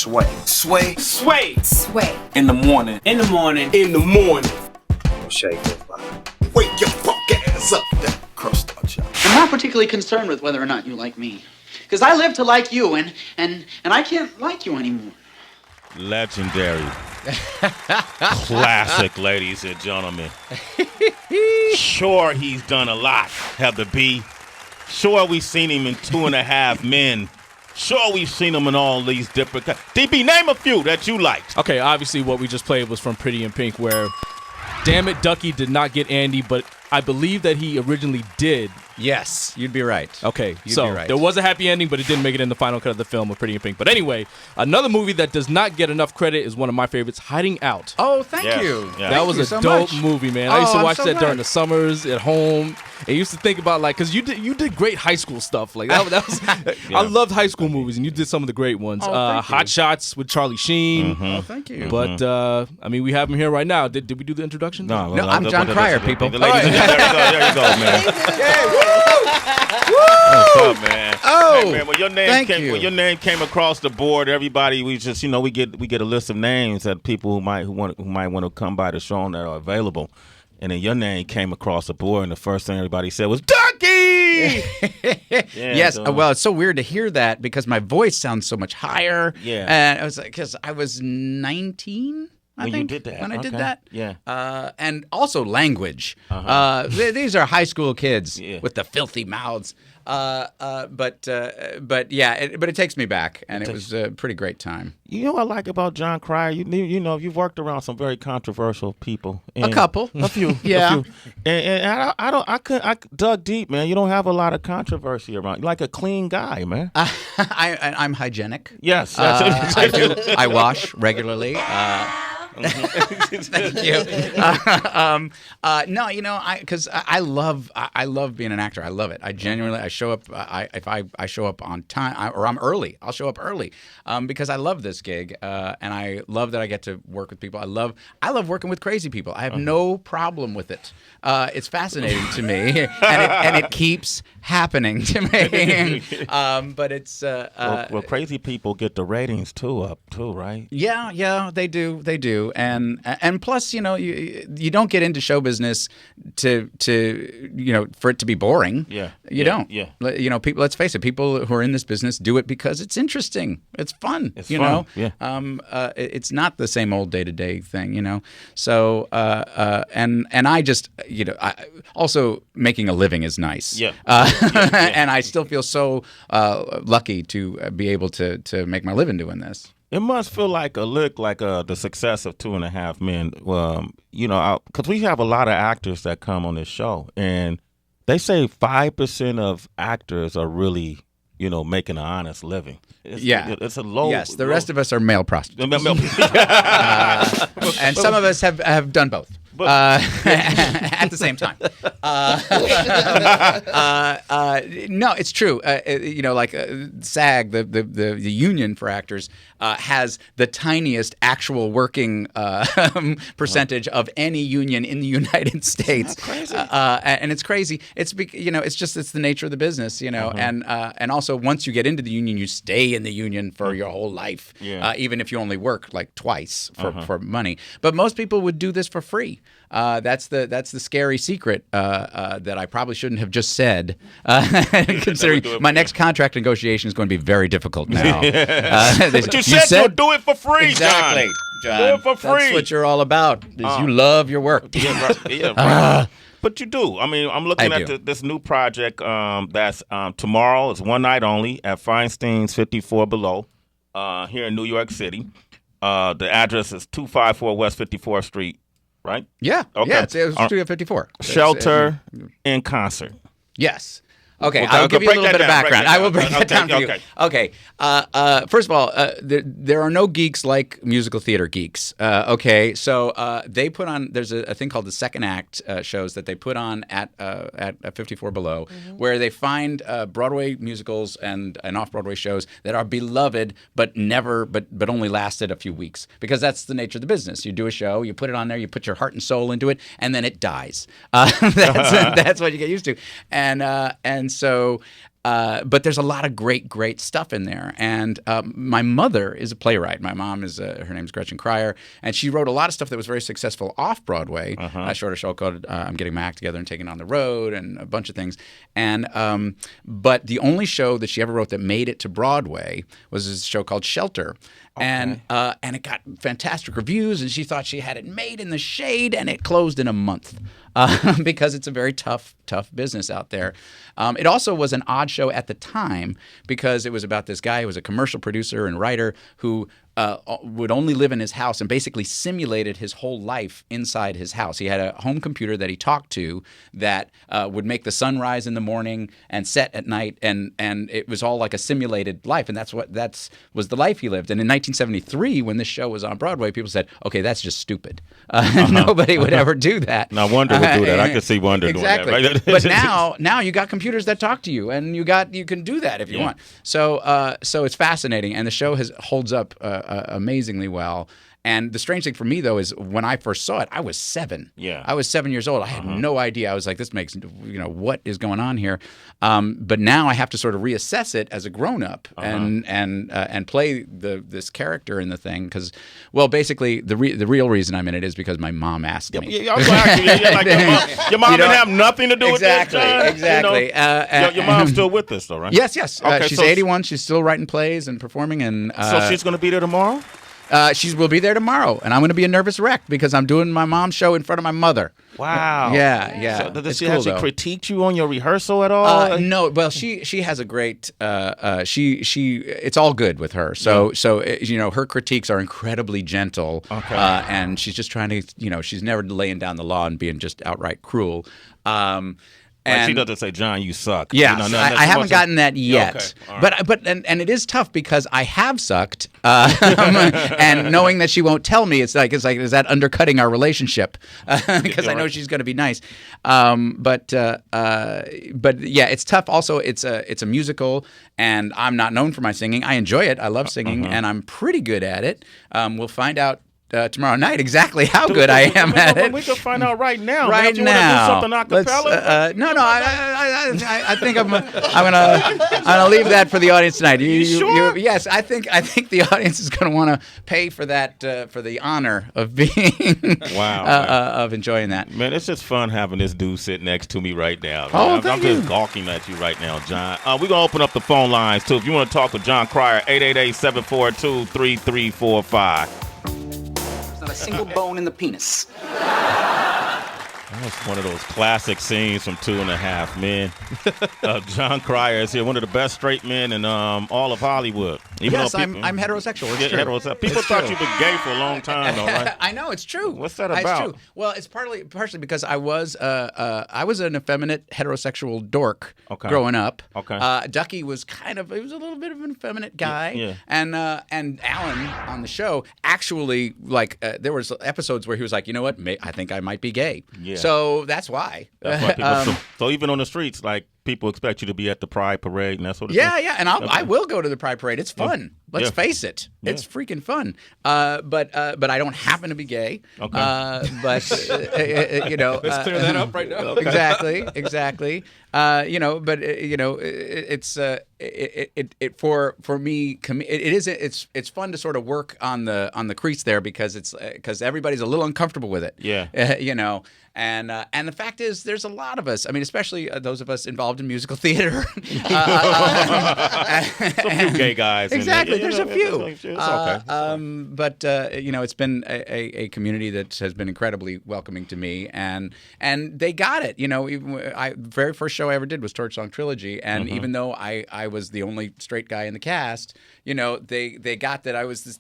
Sway. Sway. Sway. Sway. In the morning. In the morning. In the morning. Shay goes by. Wake your punk ass up. That crust out, y'all. I'm not particularly concerned with whether or not you like me. Because I live to like you, and I can't like you anymore. Legendary. Classic, ladies and gentlemen. Sure, he's done a lot, Heather B. Sure, we've seen him in 2.5 Men. Sure, we've seen him in all these different... DB, name a few that you liked. Okay, obviously what we just played was from Pretty in Pink, where, damn it, Ducky did not get Andy, but I believe that he originally did. Yes, you'd be right. Okay, You'd so be right. there was a happy ending, but it didn't make it in the final cut of the film of Pretty in Pink. But anyway, another movie that does not get enough credit is one of my favorites, Hiding Out. Oh, thank Yes, you. yes. That was a so dope much. movie, man. I used to I'm watch so that glad. during the summers at home. And used to think about, like, because you did great high school stuff. Like that was Yeah. I loved high school movies, and you did some of the great ones. Oh, thank you. Hot Shots with Charlie Sheen. Oh, thank you. But I mean, we have him here right now. Did we do the introduction? No, I'm Jon Cryer, people. There you go, man. What's up, man? Oh, hey, man, when your name came across the board, everybody, we just, we get a list of names that people who might want to come by the show that are available. And then your name came across the board, and the first thing everybody said was Ducky. Yes. Well, it's so weird to hear that because my voice sounds so much higher. Yeah. And I was like, because I was 19. I think, you did that. when I did Okay. that. Yeah. And also language. These are high school kids Yeah. with the filthy mouths. But it takes me back, and it was a pretty great time. You know what I like about Jon Cryer? You've worked around some very controversial people. A couple. A few. Yeah. A few. And I dug deep, man. You don't have a lot of controversy around. You're like a clean guy, man. I'm hygienic. Yes. I do. I wash regularly. Thank you. No, because I love being an actor. I love it. I genuinely, I show up. If I show up on time or I'm early, I'll show up early because I love this gig and I love that I get to work with people. I love working with crazy people. I have no problem with it. It's fascinating to me, and it keeps happening to me. But it's well, crazy people get the ratings up too, right? Yeah, they do, and plus, you don't get into show business to for it to be boring. Yeah, you don't. Yeah, people. Let's face it. People who are in this business do it because it's interesting. It's fun. It's you fun. know. Yeah. It's not the same old day-to-day thing. So and I just also making a living is nice. Yeah. And I still feel so lucky to be able to make my living doing this. It must feel like the success of 2.5 Men. Because we have a lot of actors that come on this show, and they say 5% of actors are really, making an honest living. It's a low. Yes, the rest of us are male prostitutes, and some of us have done both. At the same time. No, it's true. SAG, the union for actors, has the tiniest actual working percentage of any union in the United States. Crazy. And it's crazy. It's it's the nature of the business, and also once you get into the union, you stay in the union for your whole life, even if you only work like twice for money. But most people would do this for free. That's the scary secret that I probably shouldn't have just said, considering my next contract negotiation is going to be very difficult now. But you said you'll do it for free, exactly, John. Do it for free. That's what you're all about. Is you love your work. Right. But you do. I mean, I'm looking at this new project that's tomorrow. It's one night only at Feinstein's 54 Below here in New York City. The address is 254 West 54th Street. Right? Yeah. Okay. Yeah, it's Studio 54. Shelter in concert. Yes. Okay, Well, I'll give you a little bit of background. I will break Okay, that down for you. okay. Okay. First of all, there are no geeks like musical theater geeks. Okay, so they put on. There's a thing called the second act shows that they put on at 54 Below, where they find Broadway musicals and off-Broadway shows that are beloved, but only lasted a few weeks, because that's the nature of the business. You do a show, you put it on there, you put your heart and soul into it, and then it dies. That's what you get used to, and so but there's a lot of great stuff in there. And my mother is a playwright. My mom is her name's Jon Cryer, and she wrote a lot of stuff that was very successful off Broadway. I showed a show called I'm Getting My Act Together and Taking on the Road, and a bunch of things. And but the only show that she ever wrote that made it to Broadway was this show called Shelter. And it got fantastic reviews, and she thought she had it made in the shade, and it closed in a month because it's a very tough business out there. It also was an odd show at the time because it was about this guy who was a commercial producer and writer who would only live in his house and basically simulated his whole life inside his house. He had a home computer that he talked to that would make the sun rise in the morning and set at night, and it was all like a simulated life, and that was the life he lived. And in 1973, when this show was on Broadway, people said, "Okay, that's just stupid. Nobody would ever do that." Now Wonder would do that. I could see Wonder exactly. doing that. Right? But now you got computers that talk to you, and you can do that if you want. So it's fascinating, and the show holds up amazingly well. And the strange thing for me, though, is when I first saw it, I was 7. Yeah. I was 7 years old. I had no idea. I was like, this makes, what is going on here? But now I have to sort of reassess it as a grown-up and play this character in the thing. Because, well, basically, the real reason I'm in it is because my mom asked me. Yeah, I was like, your mom didn't have nothing to do with this, John? Exactly. Your mom's still with us, though, right? Yes. Okay, she's 81. She's still writing plays and performing. And so she's going to be there tomorrow? She will be there tomorrow, and I'm going to be a nervous wreck because I'm doing my mom's show in front of my mother. Wow. Yeah. So does she actually critique you on your rehearsal at all? No. Well, she has a great. It's all good with her. So her critiques are incredibly gentle. Okay. And she's just trying to. She's never laying down the law and being just outright cruel. Like she doesn't say, "John, you suck." Yeah, I haven't gotten that yet. Okay. Right. But it is tough because I have sucked, and knowing that she won't tell me, it's like is that undercutting our relationship? Because I know she's going to be nice. But yeah, it's tough. Also, it's a musical, and I'm not known for my singing. I enjoy it. I love singing, and I'm pretty good at it. We'll find out tomorrow night exactly how good I am at it. We can find out right now. Right man. now. Do something a cappella? No. I think I'm gonna leave that for the audience tonight. You sure? Yes, I think the audience is gonna want to pay for that for the honor of being of enjoying that. Man, it's just fun having this dude sit next to me right now. Oh, I'm just gawking at you right now, John. We're gonna open up the phone lines too. If you want to talk with Jon Cryer, 888-742-3345. Not a single bone in the penis. That was one of those classic scenes from 2.5 Men. Jon Cryer is here, one of the best straight men in all of Hollywood. Yes, I'm heterosexual. It's true. Heterosexual. People thought you've been gay for a long time, though, right? I know, it's true. What's that about? It's true. Well, it's partially because I was an effeminate heterosexual dork growing up. Okay. Ducky was a little bit of an effeminate guy. Yeah. And Alan on the show actually there was episodes where he was like, you know what, I think I might be gay. Yeah. So that's why. That's why people, so even on the streets, like, people expect you to be at the Pride Parade and that sort of thing. Yeah, and I will go to the Pride Parade. It's fun. Let's face it, it's freaking fun. But I don't happen to be gay. Okay. But Let's clear that up right now. Exactly. For me, it's fun to sort of work on the crease there because everybody's a little uncomfortable with it. Yeah. And the fact is, there's a lot of us. I mean, especially those of us involved in musical theater. Some few gay guys. Exactly, there's a few. It's okay. But it's been a community that has been incredibly welcoming to me, and they got it. Very first show I ever did was Torch Song Trilogy, and even though I was the only straight guy in the cast, they got that I was this,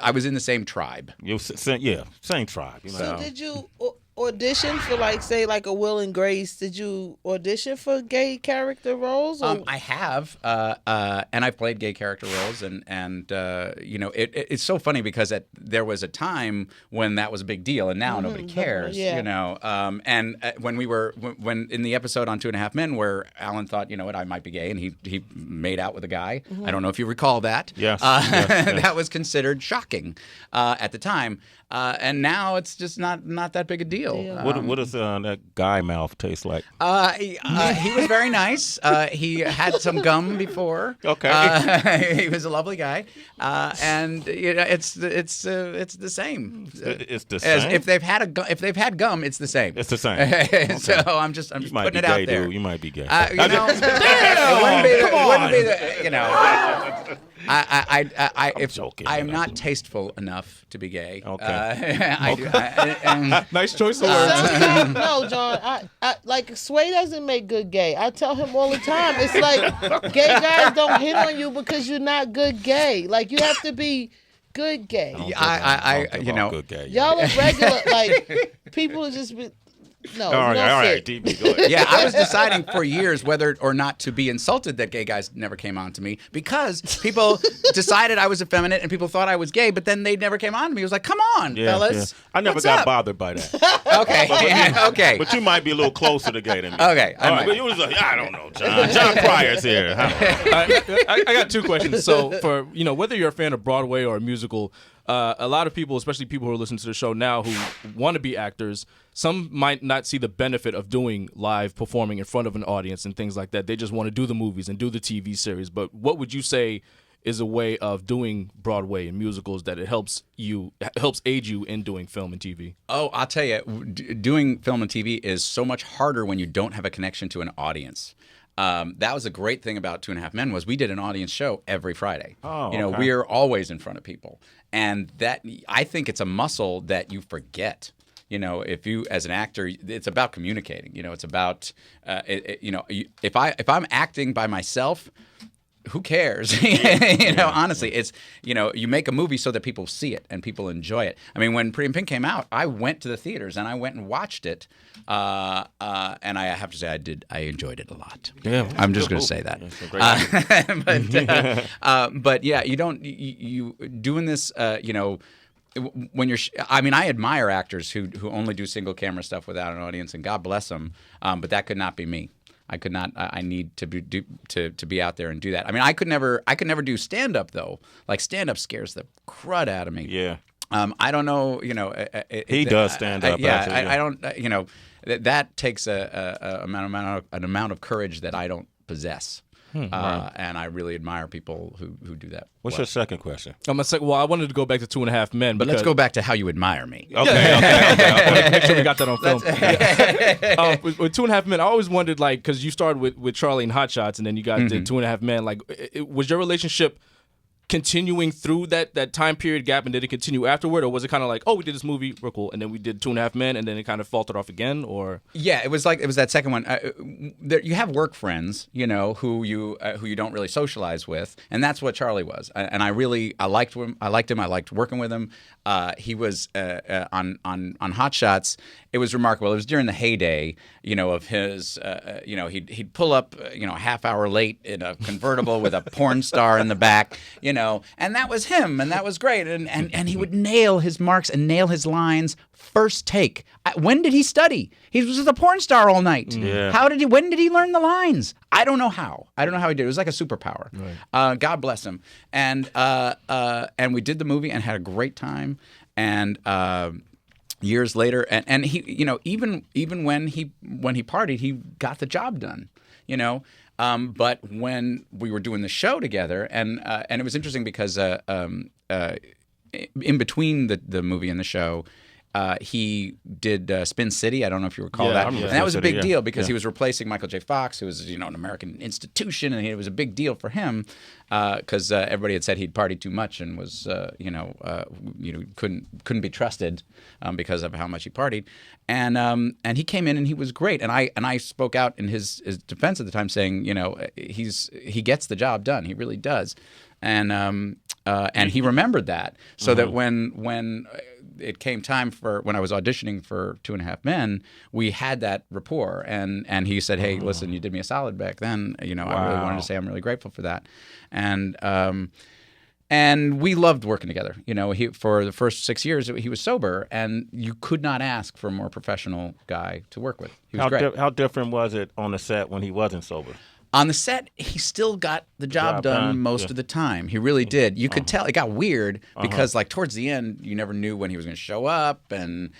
I was in the same tribe. Same tribe. So did you audition for a Will and Grace? Did you audition for gay character roles? I have, and I've played gay character roles, and it's so funny because there was a time when that was a big deal, and now nobody cares. Yeah. And when in the episode on 2.5 Men where Alan thought, you know what, I might be gay, and he made out with a guy. I don't know if you recall that. Yes. Yes. That was considered shocking at the time. And now it's just not that big a deal. deal. What does that guy mouth taste like? He was very nice. He had some gum before. Okay. He was a lovely guy, and it's the same. It's the As same. if they've had gum, it's the same. It's the same. So I'm just You might putting be it out gay, there. dude. You might be gay. It wouldn't be the if joking. I am not tasteful enough to be gay. Okay. Nice choice of words. Sometimes, no, John. I like Sway doesn't make good gay. I tell him all the time. It's like gay guys don't hit on you because you're not good gay. Like you have to be good gay. Good gay. Y'all are regular. Like people just be. No, All right, DB, go ahead. Yeah, I was deciding for years whether or not to be insulted that gay guys never came on to me because people decided I was effeminate and people thought I was gay, but then they never came on to me. It was like, come on, fellas. Yeah. I never What's got up? bothered by that. Okay, okay. But you might be a little closer to gay than me. Okay, All right, but you was like, I don't know, Jon Cryer's here. I got two questions. So for whether you're a fan of Broadway or a musical, a lot of people, especially people who are listening to the show now who want to be actors, some might not see the benefit of doing live performing in front of an audience and things like that. They just want to do the movies and do the TV series. But what would you say is a way of doing Broadway and musicals that it helps aid you in doing film and TV? Oh, I'll tell you, doing film and TV is so much harder when you don't have a connection to an audience. That was a great thing about 2.5 Men was we did an audience show every Friday. Oh, okay. We are always in front of people, and that I think it's a muscle that you forget. If you as an actor, it's about communicating. It's about if I'm acting by myself. Who cares? Honestly, it's you make a movie so that people see it and people enjoy it. I mean, when Pretty in Pink came out, I went to the theaters and I went and watched it, and I have to say I enjoyed it a lot. Yeah, I'm just going to say that. But yeah, you doing this. When you're, I admire actors who only do single camera stuff without an audience, and God bless them. But that could not be me. I could not. I need to be out there and do that. I mean, I could never do stand up though. Like stand up scares the crud out of me. Yeah. I don't know. He does stand up. Yeah. Actually, I don't. That takes an amount of courage that I don't possess. Right. And I really admire people who do that. What's your second question? I'm gonna say, I wanted to go back to 2.5 Men, but let's go back to how you admire me. Okay. Make sure we got that on film. With 2.5 Men, I always wondered, because you started with Charlie and Hot Shots, and then you got did 2.5 Men. Was your relationship continuing through that time period gap, and did it continue afterward, or was it kind of like, we did this movie, we're cool, and then we did 2.5 Men, and then it kind of faltered off again, or? Yeah, it was that second one. You have work friends, who you don't really socialize with, and that's what Charlie was. And I liked him. I liked working with him. He was on Hot Shots. It was remarkable. It was during the heyday, of his. He'd pull up, a half hour late in a convertible with a porn star in the back, and that was him, and that was great. And he would nail his marks and nail his lines first take. When did he study? He was with a porn star all night. Yeah. When did he learn the lines? I don't know how. He did. It was like a superpower. Right. God bless him. And we did the movie and had a great time. And years later, and he, even when he partied, he got the job done. But when we were doing the show together, and it was interesting because in between the movie and the show, he did Spin City. I don't know if you recall that. And that was a big deal because he was replacing Michael J. Fox, who was an American institution, and it was a big deal for him because everybody had said he'd partied too much and was couldn't be trusted because of how much he partied. And he came in and he was great. And I spoke out in his defense at the time, saying he gets the job done. He really does. And he remembered that, so that when it came time for when I was auditioning for 2.5 Men, we had that rapport, and he said, "Hey, listen, you did me a solid back then. I really wanted to say I'm really grateful for that." And we loved working together. For the first 6 years, he was sober, and you could not ask for a more professional guy to work with. He was great. How different was it on the set when he wasn't sober? On the set, he still got the job done most of the time. He really did. You could tell it got weird because, towards the end, you never knew when he was going to show up, and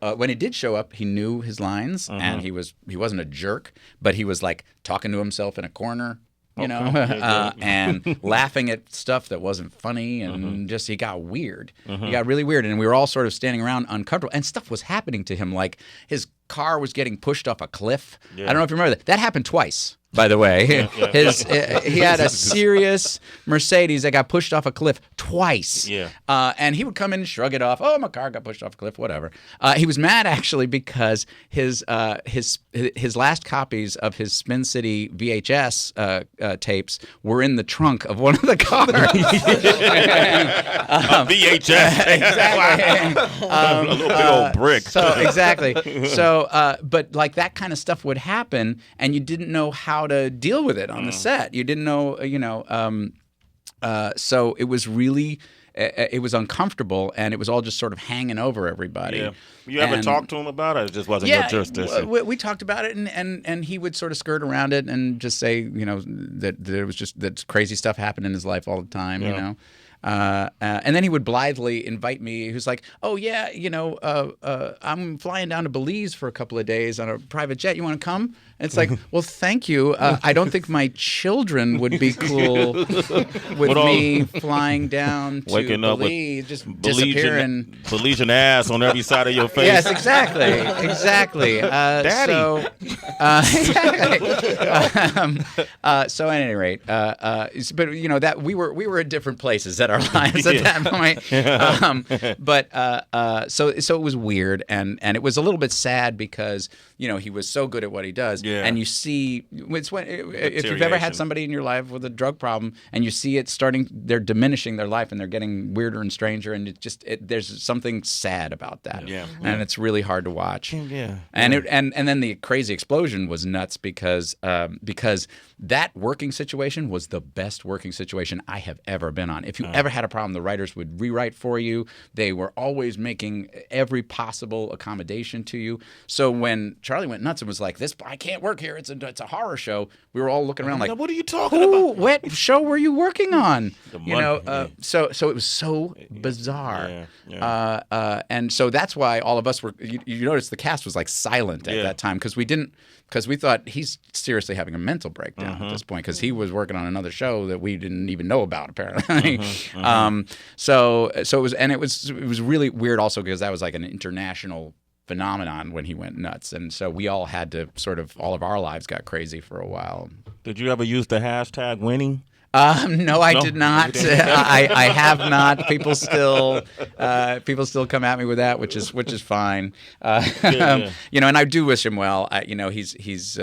when he did show up, he knew his lines, and he wasn't a jerk, but he was like talking to himself in a corner. And laughing at stuff that wasn't funny, and just he got weird. He got really weird, and we were all sort of standing around uncomfortable, and stuff was happening to him, like his car was getting pushed off a cliff. I don't know if you remember that. That happened twice. By the way, he had a serious Mercedes that got pushed off a cliff twice. And he would come in and shrug it off. Oh, my car got pushed off a cliff, whatever. He was mad actually because his last copies of his Spin City VHS tapes were in the trunk of one of the cars. VHS, exactly. A little big old brick. So exactly. So, but like that kind of stuff would happen, and you didn't know how to deal with it on the set. You didn't know, so it was really, it was uncomfortable, and it was all just sort of hanging over everybody. Yeah. You ever talked to him about it? It just wasn't your jurisdiction. We talked about it, and he would sort of skirt around it and just say, that there was just that crazy stuff happened in his life all the time, and then he would blithely invite me. He was like, "Oh yeah, I'm flying down to Belize for a couple of days on a private jet. You want to come?" And it's like, "Well, thank you. I don't think my children would be cool with me flying down to waking Belize, just disappearing, Belizean ass on every side of your face." Yes, exactly. Daddy. So at any rate, but that we were at different places at our lives at that point. So it was weird, and it was a little bit sad because he was so good at what he does, and you see it's when if you've ever had somebody in your life with a drug problem, and you see it they're diminishing their life, and they're getting weirder and stranger, and there's something sad about that, and it's really hard to watch. And then the crazy explosion was nuts because that working situation was the best working situation I have ever been on. If you ever had a problem, the writers would rewrite for you. They were always making every possible accommodation to you. So when Charlie went nuts and was like, I can't work here. It's a horror show. We were all looking around like, what are you talking about? What show were you working on? So it was so bizarre. And so that's why all of us were. You notice the cast was like silent at that time because we thought he's seriously having a mental breakdown at this point because he was working on another show that we didn't even know about apparently. So it was really weird also because that was like an international phenomenon when he went nuts, and so we all had to all of our lives got crazy for a while. Did you ever use the hashtag winning? No, I did not. I have not. People still come at me with that, which is fine. And I do wish him well. He's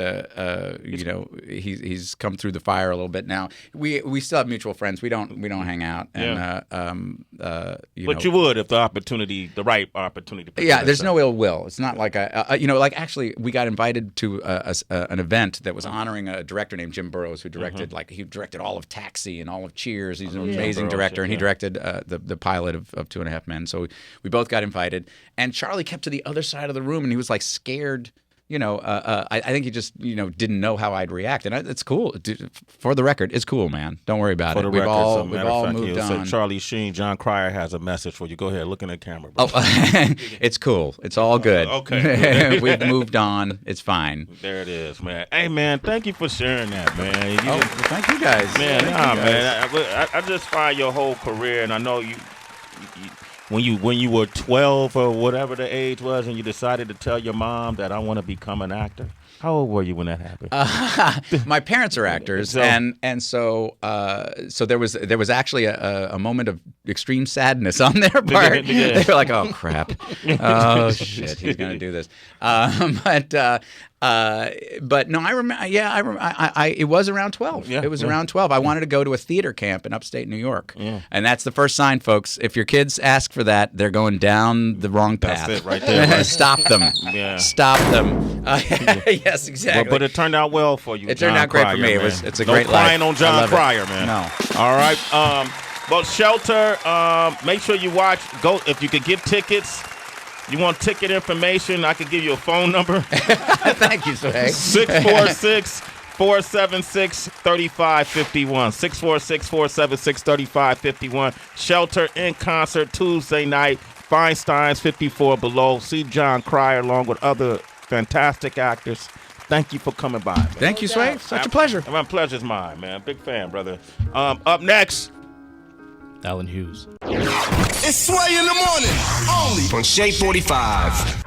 come through the fire a little bit now. We still have mutual friends. We don't hang out. And but you would if the right opportunity. There's no ill will. It's not like actually we got invited to an event that was honoring a director named Jim Burrows who directed he directed all of Taxi and all of Cheers. He's an amazing director, and he directed the pilot of 2.5 Men. So we both got invited, and Charlie kept to the other side of the room, and he was like scared. I think he just didn't know how I'd react, and it's cool. For the record, it's cool, man. Don't worry about it. We've all moved on. Charlie Sheen, Jon Cryer has a message for you. Go ahead, look in the camera. Bro. It's cool. It's all good. Okay, we've moved on. It's fine. There it is, man. Hey, man, thank you for sharing that, man. Thank you guys, man. I just find your whole career, and I know you. When you were 12 or whatever the age was, and you decided to tell your mom that I want to become an actor. How old were you when that happened? My parents are actors, so there was actually a moment of extreme sadness on their part. They were like, "Oh crap! Oh shit! He's gonna do this." But no, I remember. Yeah, I remember. It was around 12. It was around 12. I wanted to go to a theater camp in upstate New York, and that's the first sign, folks. If your kids ask for that, they're going down the wrong path. That's it, right there. Right? Stop them. Stop them. Yes, exactly. But it turned out well for you. It turned out great for me. Man. It's a great life. No crying on Jon Cryer, man. No. All right. Well, Shelter. Make sure you watch. Go if you could get tickets. You want ticket information? I could give you a phone number. Thank you, Sway. 646-476-3551. 646-476-3551. Shelter in concert Tuesday night. Feinstein's 54 Below. See Jon Cryer along with other fantastic actors. Thank you for coming by, man. Thank you, Sway. Such a pleasure. My pleasure's mine, man. Big fan, brother. Up next, Alan Hughes. It's Sway in the morning, only on Shea 45.